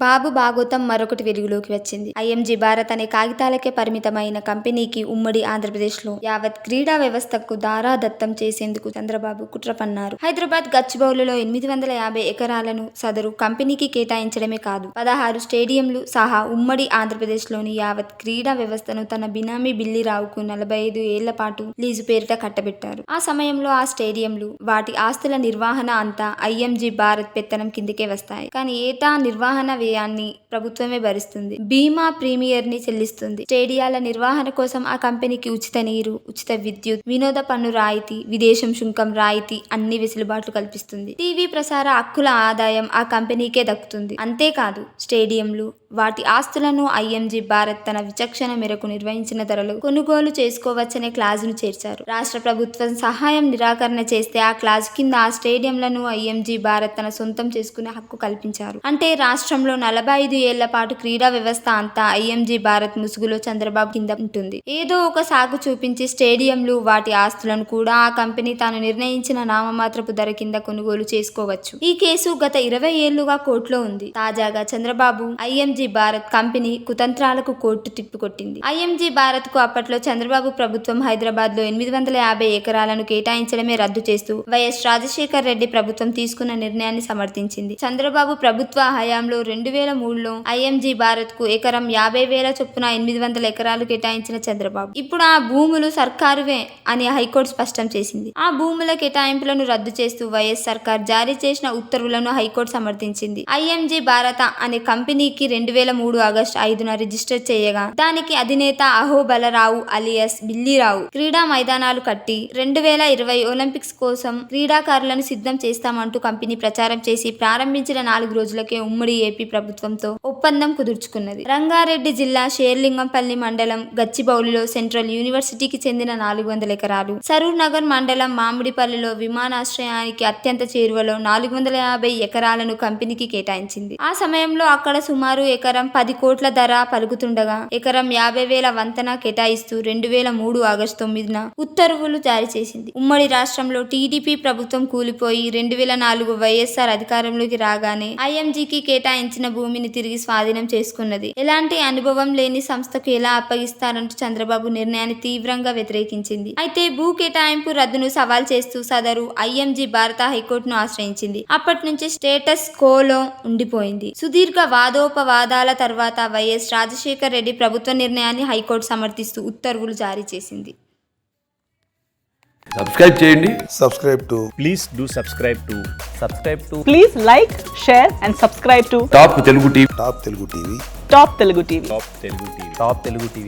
బాబు భాగోతం మరొకటి వెలుగులోకి వచ్చింది. ఐఎంజీ భారత్ అనే కాగితాలకే పరిమితమైన కంపెనీకి ఉమ్మడి ఆంధ్రప్రదేశ్లో యావత్ క్రీడా వ్యవస్థకు దారాదత్తం చేసేందుకు చంద్రబాబు కుట్ర పన్నారు. హైదరాబాద్ గచ్చిబౌలిలో 850 ఎకరాలను సదరు కంపెనీకి కేటాయించడమే కాదు, 16 స్టేడియంలు సహా ఉమ్మడి ఆంధ్రప్రదేశ్లోని యావత్ క్రీడా వ్యవస్థను తన బినామీ బిల్లిరావుకు 45 ఏళ్ల పాటు లీజు పేరిట కట్టబెట్టారు. ఆ సమయంలో ఆ స్టేడియంలు, వాటి ఆస్తుల నిర్వహణ అంతా ఐఎంజీ భారత్ పెత్తనం కిందకే వస్తాయి. కానీ ఏటా నిర్వహణ వ్యయాన్ని ప్రభుత్వమే భరిస్తుంది. బీమా ప్రీమియర్ ని చెల్లిస్తుంది. స్టేడియాల నిర్వహణ కోసం ఆ కంపెనీకి ఉచిత నీరు, ఉచిత విద్యుత్, వినోద పన్ను రాయితీ, విదేశం సుంకం రాయితీ అన్ని వెసులుబాట్లు కల్పిస్తుంది. టీవీ ప్రసార హక్కుల ఆదాయం ఆ కంపెనీకే దక్కుతుంది. అంతేకాదు, స్టేడియంలు, వాటి ఆస్తులను ఐఎంజీ భారత్ తన విచక్షణ మేరకు నిర్వహించిన ధరలు కొనుగోలు చేసుకోవచ్చనే క్లాజును చేర్చారు. రాష్ట్ర ప్రభుత్వం సహాయం నిరాకరణ చేస్తే ఆ క్లాజ్ కింద ఆ స్టేడియంలను ఐఎంజీ భారత్ తన సొంతం చేసుకునే హక్కు కల్పించారు. అంటే రాష్ట్రంలో 45 ఏళ్ల పాటు క్రీడా వ్యవస్థ అంతా ఐఎంజీ భారత్ ముసుగులో చంద్రబాబు కింద ఉంటుంది. ఏదో ఒక సాకు చూపించి స్టేడియంలు, వాటి ఆస్తులను కూడా ఆ కంపెనీ తాను నిర్ణయించిన నామమాత్రపు ధర కింద కొనుగోలు చేసుకోవచ్చు. ఈ కేసు గత 20 ఏళ్లుగా కోర్టులో ఉంది. తాజాగా చంద్రబాబు ఐఎంజీ భారత్ కంపెనీ కుతంత్రాలకు కోర్టు తిప్పికొట్టింది. ఐఎంజీ భారత్ కు అప్పట్లో చంద్రబాబు ప్రభుత్వం హైదరాబాద్ లో 850 ఎకరాలను కేటాయించడమే రద్దు చేస్తూ వైఎస్ రాజశేఖర్ రెడ్డి ప్రభుత్వం తీసుకున్న నిర్ణయాన్ని సమర్థించింది. చంద్రబాబు ప్రభుత్వ హయాంలో 2003లో ఐఎంజీ భారత్ కు ఎకరం 50,000 చొప్పున 800 ఎకరాలు కేటాయించిన చంద్రబాబు ఇప్పుడు ఆ భూములు సర్కారువే అని హైకోర్టు స్పష్టం చేసింది. ఆ భూముల కేటాయింపులను రద్దు చేస్తూ వైఎస్ సర్కార్ జారీ చేసిన ఉత్తర్వులను హైకోర్టు సమర్థించింది. ఐఎంజీ భారత అనే కంపెనీకి 2003 ఆగస్టు 5న రిజిస్టర్ చేయగా దానికి అధినేత అహోబలరావు అలియాస్ బిల్లిరావు క్రీడా మైదానాలు కట్టి 2020 ఒలింపిక్స్ కోసం క్రీడాకారులను సిద్ధం చేస్తామంటూ కంపెనీ ప్రచారం చేసి ప్రారంభించిన 4 రోజులకే ఉమ్మడి ఏపీ ప్రభుత్వంతో ఒప్పందం కుదుర్చుకున్నది. రంగారెడ్డి జిల్లా షేర్లింగంపల్లి మండలం గచ్చిబౌలిలో సెంట్రల్ యూనివర్సిటీకి చెందిన 400 ఎకరాలు, సరూర్ నగర్ మండలం మామిడిపల్లిలో విమానాశ్రయానికి అత్యంత చేరువలో 450 ఎకరాలను కంపెనీకి కేటాయించింది. ఆ సమయంలో అక్కడ సుమారు ఎకరం 10 కోట్ల ధర పలుకుతుండగా ఎకరం 50,000 వంతెన కేటాయిస్తూ 2003 ఆగస్టు 9న ఉత్తర్వులు జారీ చేసింది. ఉమ్మడి రాష్ట్రంలో టీడీపీ ప్రభుత్వం కూలిపోయి 2004 వైఎస్ఆర్ అధికారంలోకి రాగానే ఐఎంజీకి కేటాయించిన భూమిని తిరిగి స్వాధీనం చేసుకున్నది. ఎలాంటి అనుభవం లేని సంస్థకు ఎలా అప్పగిస్తారంటూ చంద్రబాబు నిర్ణయాన్ని తీవ్రంగా వ్యతిరేకించింది. అయితే భూ కేటాయింపు రద్దును సవాల్ చేస్తూ సదరు ఐఎంజీ భారత హైకోర్టును ఆశ్రయించింది. అప్పటి నుంచి స్టేటస్ కోలో ఉండిపోయింది. సుదీర్ఘ వాదోపవాదాల తర్వాత వైఎస్ రాజశేఖర్ రెడ్డి ప్రభుత్వ నిర్ణయాన్ని హైకోర్టు సమర్థిస్తూ ఉత్తర్వులు జారీ చేసింది. సబ్స్క్రైబ్ చేయండి. Please do subscribe to. Please like, share and subscribe to top Telugu TV. Top Telugu TV. Top Telugu TV.